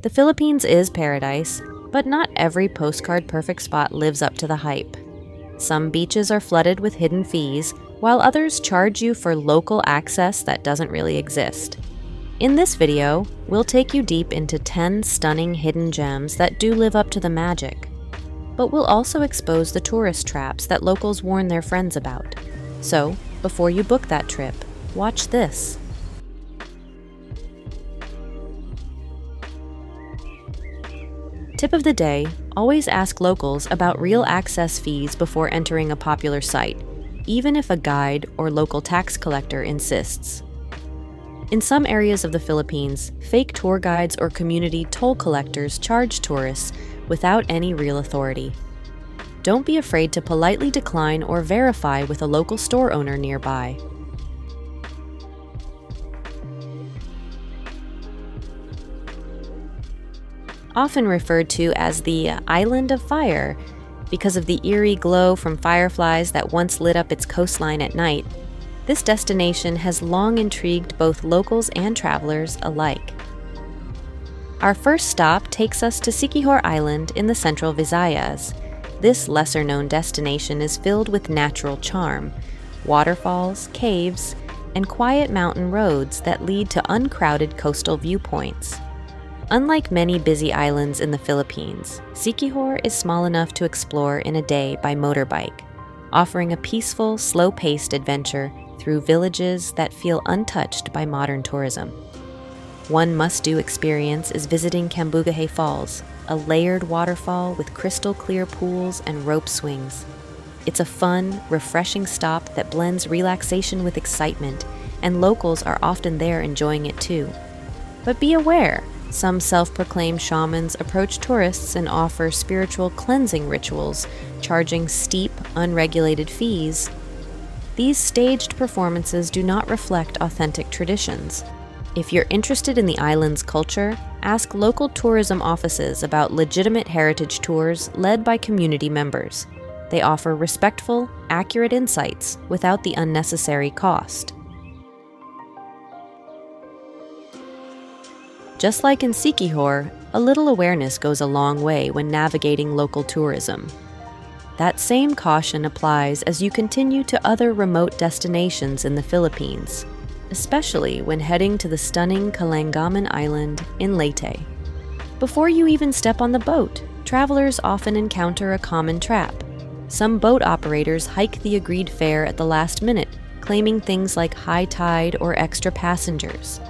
The Philippines is paradise, but not every postcard-perfect spot lives up to the hype. Some beaches are flooded with hidden fees, while others charge you for local access that doesn't really exist. In this video, we'll take you deep into 10 stunning hidden gems that do live up to the magic. But we'll also expose the tourist traps that locals warn their friends about. So, before you book that trip, watch this. Tip of the day, always ask locals about real access fees before entering a popular site, even if a guide or local tax collector insists. In some areas of the Philippines, fake tour guides or community toll collectors charge tourists without any real authority. Don't be afraid to politely decline or verify with a local store owner nearby. Often referred to as the Island of Fire because of the eerie glow from fireflies that once lit up its coastline at night, this destination has long intrigued both locals and travelers alike. Our first stop takes us to Siquijor Island in the central Visayas. This lesser-known destination is filled with natural charm, waterfalls, caves, and quiet mountain roads that lead to uncrowded coastal viewpoints. Unlike many busy islands in the Philippines, Siquijor is small enough to explore in a day by motorbike, offering a peaceful, slow-paced adventure through villages that feel untouched by modern tourism. One must-do experience is visiting Cambugahay Falls, a layered waterfall with crystal-clear pools and rope swings. It's a fun, refreshing stop that blends relaxation with excitement, and locals are often there enjoying it too. But be aware, some self-proclaimed shamans approach tourists and offer spiritual cleansing rituals, charging steep, unregulated fees. These staged performances do not reflect authentic traditions. If you're interested in the island's culture, ask local tourism offices about legitimate heritage tours led by community members. They offer respectful, accurate insights without the unnecessary cost. Just like in Siquijor, a little awareness goes a long way when navigating local tourism. That same caution applies as you continue to other remote destinations in the Philippines, especially when heading to the stunning Kalanggaman Island in Leyte. Before you even step on the boat, travelers often encounter a common trap. Some boat operators hike the agreed fare at the last minute, claiming things like high tide or extra passengers.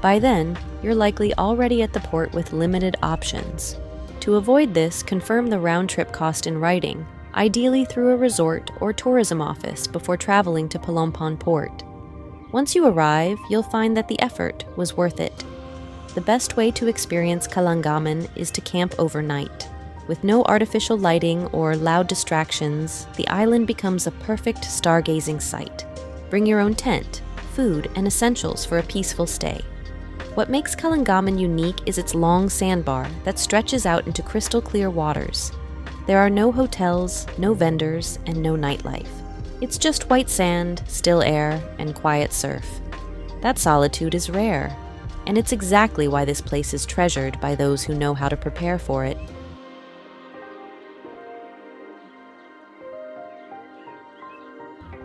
By then, you're likely already at the port with limited options. To avoid this, confirm the round-trip cost in writing, ideally through a resort or tourism office before traveling to Panampangan port. Once you arrive, you'll find that the effort was worth it. The best way to experience Kalanggaman is to camp overnight. With no artificial lighting or loud distractions, the island becomes a perfect stargazing site. Bring your own tent, food, and essentials for a peaceful stay. What makes Kalanggaman unique is its long sandbar that stretches out into crystal-clear waters. There are no hotels, no vendors, and no nightlife. It's just white sand, still air, and quiet surf. That solitude is rare, and it's exactly why this place is treasured by those who know how to prepare for it.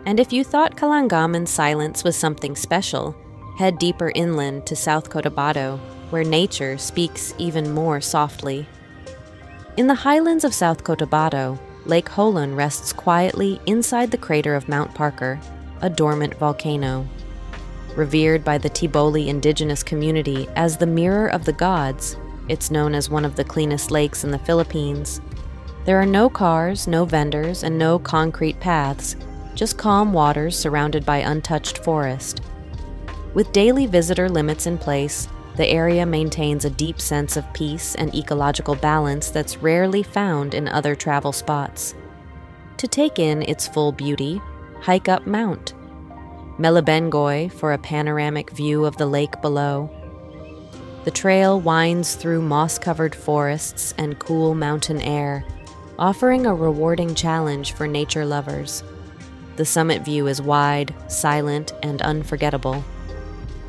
And if you thought Kalanggaman's silence was something special, head deeper inland to South Cotabato, where nature speaks even more softly. In the highlands of South Cotabato, Lake Holon rests quietly inside the crater of Mount Parker, a dormant volcano. Revered by the Tiboli indigenous community as the mirror of the gods, it's known as one of the cleanest lakes in the Philippines. There are no cars, no vendors, and no concrete paths, just calm waters surrounded by untouched forest. With daily visitor limits in place, the area maintains a deep sense of peace and ecological balance that's rarely found in other travel spots. To take in its full beauty, hike up Mount Melabengoy for a panoramic view of the lake below. The trail winds through moss-covered forests and cool mountain air, offering a rewarding challenge for nature lovers. The summit view is wide, silent, and unforgettable.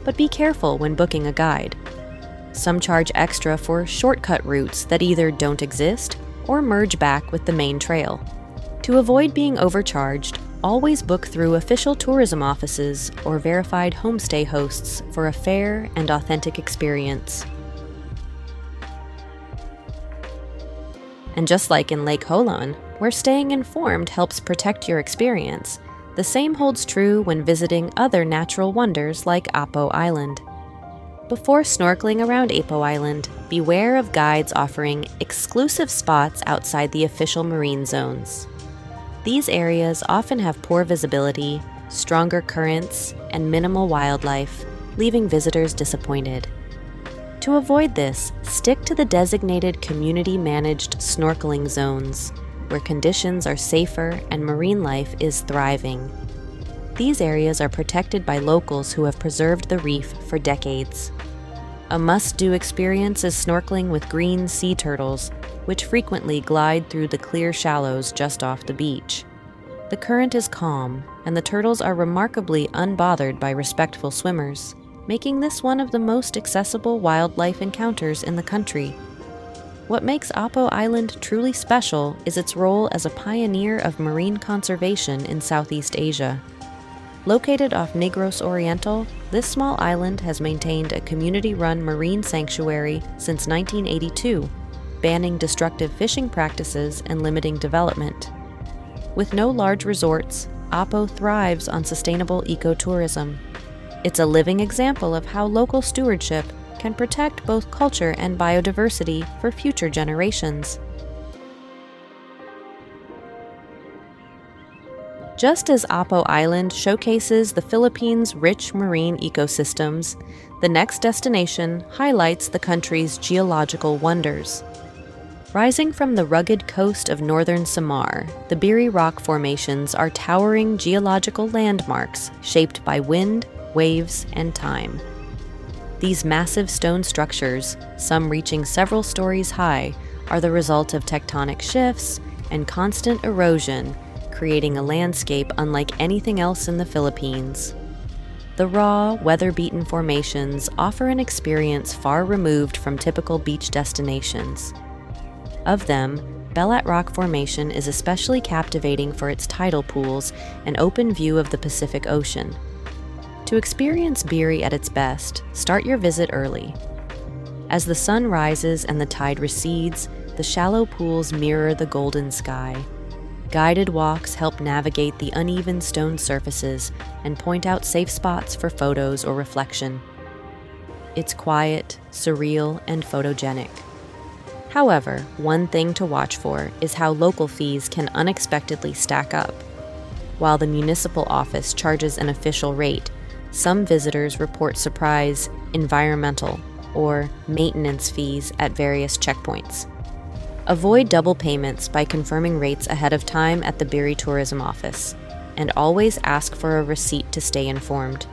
But be careful when booking a guide. Some charge extra for shortcut routes that either don't exist or merge back with the main trail. To avoid being overcharged, always book through official tourism offices or verified homestay hosts for a fair and authentic experience. And just like in Lake Holon, where staying informed helps protect your experience, the same holds true when visiting other natural wonders like Apo Island. Before snorkeling around Apo Island, beware of guides offering exclusive spots outside the official marine zones. These areas often have poor visibility, stronger currents, and minimal wildlife, leaving visitors disappointed. To avoid this, stick to the designated community-managed snorkeling zones, where conditions are safer and marine life is thriving. These areas are protected by locals who have preserved the reef for decades. A must-do experience is snorkeling with green sea turtles, which frequently glide through the clear shallows just off the beach. The current is calm, and the turtles are remarkably unbothered by respectful swimmers, making this one of the most accessible wildlife encounters in the country. What makes Apo Island truly special is its role as a pioneer of marine conservation in Southeast Asia. Located off Negros Oriental, this small island has maintained a community-run marine sanctuary since 1982, banning destructive fishing practices and limiting development. With no large resorts, Apo thrives on sustainable ecotourism. It's a living example of how local stewardship can protect both culture and biodiversity for future generations. Just as Apo Island showcases the Philippines' rich marine ecosystems, the next destination highlights the country's geological wonders. Rising from the rugged coast of northern Samar, the Biri rock formations are towering geological landmarks shaped by wind, waves, and time. These massive stone structures, some reaching several stories high, are the result of tectonic shifts and constant erosion, creating a landscape unlike anything else in the Philippines. The raw, weather-beaten formations offer an experience far removed from typical beach destinations. Of them, Belat Rock Formation is especially captivating for its tidal pools and open view of the Pacific Ocean. To experience Biri at its best, start your visit early. As the sun rises and the tide recedes, the shallow pools mirror the golden sky. Guided walks help navigate the uneven stone surfaces and point out safe spots for photos or reflection. It's quiet, surreal, and photogenic. However, one thing to watch for is how local fees can unexpectedly stack up. While the municipal office charges an official rate, some visitors report surprise environmental or maintenance fees at various checkpoints. Avoid double payments by confirming rates ahead of time at the Biri Tourism Office, and always ask for a receipt to stay informed.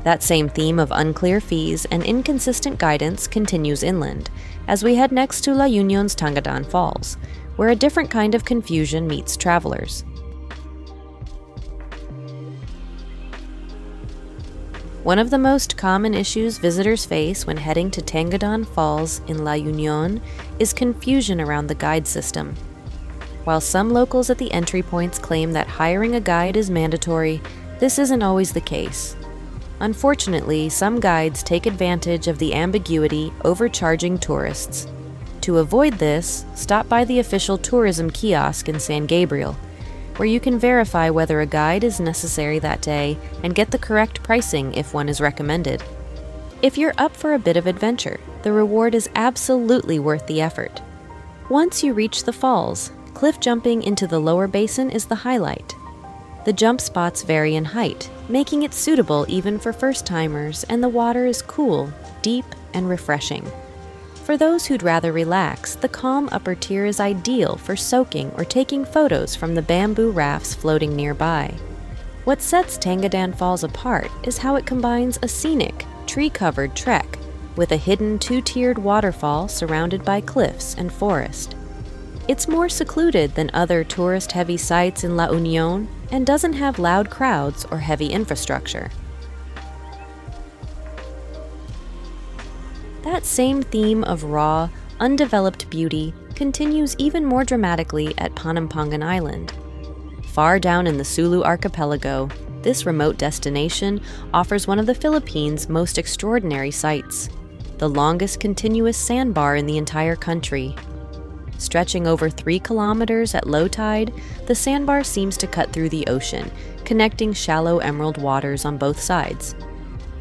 That same theme of unclear fees and inconsistent guidance continues inland, as we head next to La Union's Tangadan Falls, where a different kind of confusion meets travelers. One of the most common issues visitors face when heading to Tangadan Falls in La Union is confusion around the guide system. While some locals at the entry points claim that hiring a guide is mandatory, this isn't always the case. Unfortunately, some guides take advantage of the ambiguity, overcharging tourists. To avoid this, stop by the official tourism kiosk in San Gabriel, where you can verify whether a guide is necessary that day and get the correct pricing if one is recommended. If you're up for a bit of adventure, the reward is absolutely worth the effort. Once you reach the falls, cliff jumping into the lower basin is the highlight. The jump spots vary in height, making it suitable even for first-timers, and the water is cool, deep, and refreshing. For those who'd rather relax, the calm upper tier is ideal for soaking or taking photos from the bamboo rafts floating nearby. What sets Tangadan Falls apart is how it combines a scenic, tree-covered trek with a hidden two-tiered waterfall surrounded by cliffs and forest. It's more secluded than other tourist-heavy sites in La Union and doesn't have loud crowds or heavy infrastructure. That same theme of raw, undeveloped beauty continues even more dramatically at Panampangan Island. Far down in the Sulu archipelago, this remote destination offers one of the Philippines' most extraordinary sights, the longest continuous sandbar in the entire country. Stretching over 3 kilometers at low tide, the sandbar seems to cut through the ocean, connecting shallow emerald waters on both sides.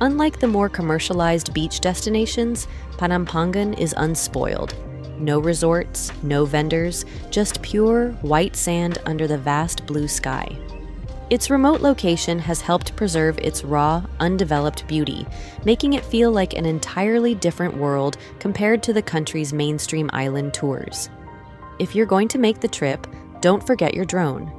Unlike the more commercialized beach destinations, Panampangan is unspoiled. No resorts, no vendors, just pure, white sand under the vast blue sky. Its remote location has helped preserve its raw, undeveloped beauty, making it feel like an entirely different world compared to the country's mainstream island tours. If you're going to make the trip, don't forget your drone.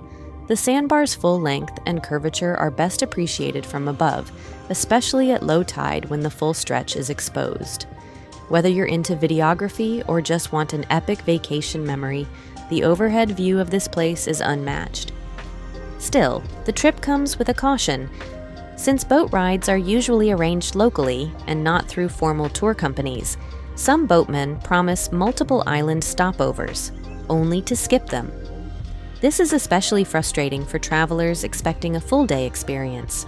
The sandbar's full length and curvature are best appreciated from above, especially at low tide when the full stretch is exposed. Whether you're into videography or just want an epic vacation memory, the overhead view of this place is unmatched. Still, the trip comes with a caution. Since boat rides are usually arranged locally and not through formal tour companies, some boatmen promise multiple island stopovers, only to skip them. This is especially frustrating for travelers expecting a full-day experience.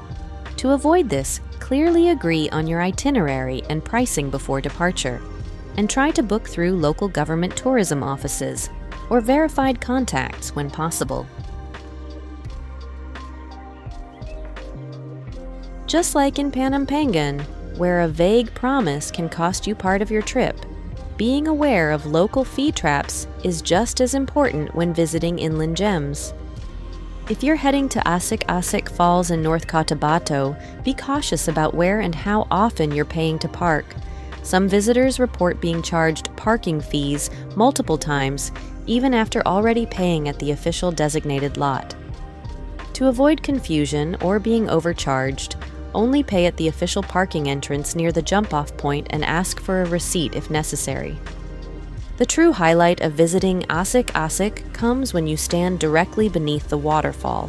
To avoid this, clearly agree on your itinerary and pricing before departure, and try to book through local government tourism offices or verified contacts when possible. Just like in Panampangan, where a vague promise can cost you part of your trip, being aware of local fee traps is just as important when visiting inland gems. If you're heading to Asik-Asik Falls in North Cotabato, be cautious about where and how often you're paying to park. Some visitors report being charged parking fees multiple times, even after already paying at the official designated lot. To avoid confusion or being overcharged, only pay at the official parking entrance near the jump-off point and ask for a receipt if necessary. The true highlight of visiting Asik-Asik comes when you stand directly beneath the waterfall.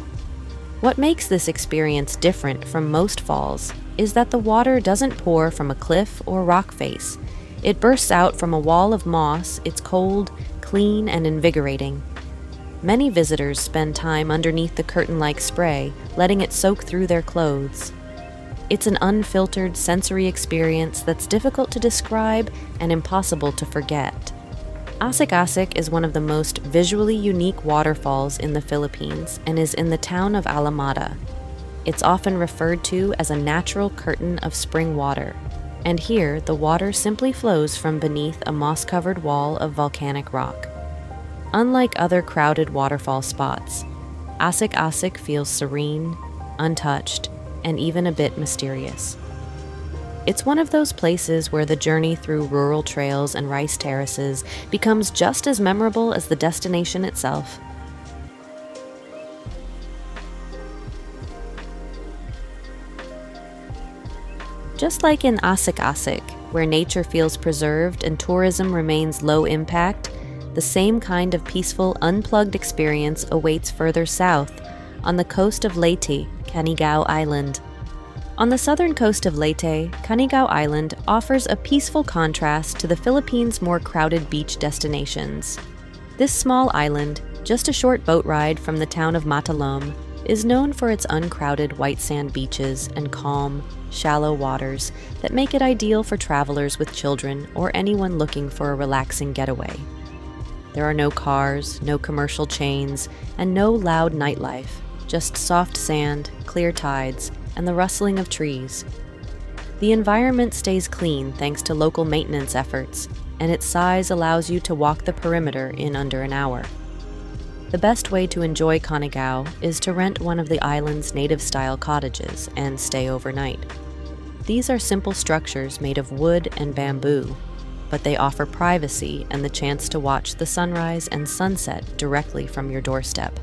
What makes this experience different from most falls is that the water doesn't pour from a cliff or rock face. It bursts out from a wall of moss. It's cold, clean, and invigorating. Many visitors spend time underneath the curtain-like spray, letting it soak through their clothes. It's an unfiltered sensory experience that's difficult to describe and impossible to forget. Asik-Asik is one of the most visually unique waterfalls in the Philippines and is in the town of Alamada. It's often referred to as a natural curtain of spring water, and here the water simply flows from beneath a moss-covered wall of volcanic rock. Unlike other crowded waterfall spots, Asik-Asik feels serene, untouched, and even a bit mysterious. It's one of those places where the journey through rural trails and rice terraces becomes just as memorable as the destination itself. Just like in Asik-Asik, where nature feels preserved and tourism remains low impact, the same kind of peaceful, unplugged experience awaits further south, on the coast of Leyte, Canigao Island. On the southern coast of Leyte, Canigao Island offers a peaceful contrast to the Philippines' more crowded beach destinations. This small island, just a short boat ride from the town of Matalom, is known for its uncrowded white sand beaches and calm, shallow waters that make it ideal for travelers with children or anyone looking for a relaxing getaway. There are no cars, no commercial chains, and no loud nightlife. Just soft sand, clear tides, and the rustling of trees. The environment stays clean thanks to local maintenance efforts, and its size allows you to walk the perimeter in under an hour. The best way to enjoy Canigao is to rent one of the island's native-style cottages and stay overnight. These are simple structures made of wood and bamboo, but they offer privacy and the chance to watch the sunrise and sunset directly from your doorstep.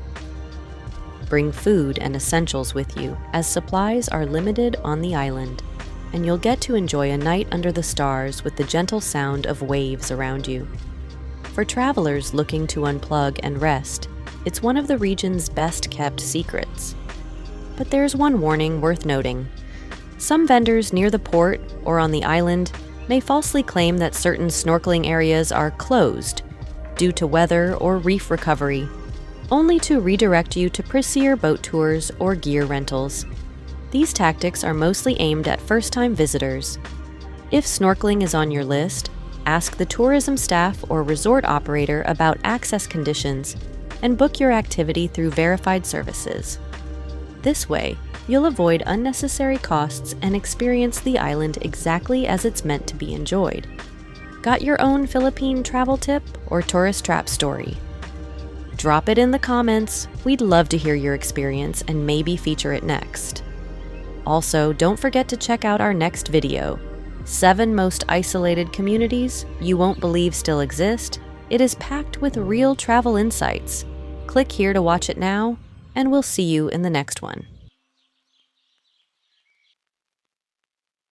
Bring food and essentials with you, as supplies are limited on the island, and you'll get to enjoy a night under the stars with the gentle sound of waves around you. For travelers looking to unplug and rest, it's one of the region's best-kept secrets. But there's one warning worth noting. Some vendors near the port or on the island may falsely claim that certain snorkeling areas are closed due to weather or reef recovery, only to redirect you to pricier boat tours or gear rentals. These tactics are mostly aimed at first-time visitors. If snorkeling is on your list, ask the tourism staff or resort operator about access conditions and book your activity through verified services. This way, you'll avoid unnecessary costs and experience the island exactly as it's meant to be enjoyed. Got your own Philippine travel tip or tourist trap story? Drop it in the comments. We'd love to hear your experience and maybe feature it next. Also, don't forget to check out our next video, 7 most isolated communities you won't believe still exist. It is packed with real travel insights. Click here to watch it now, and we'll see you in the next one.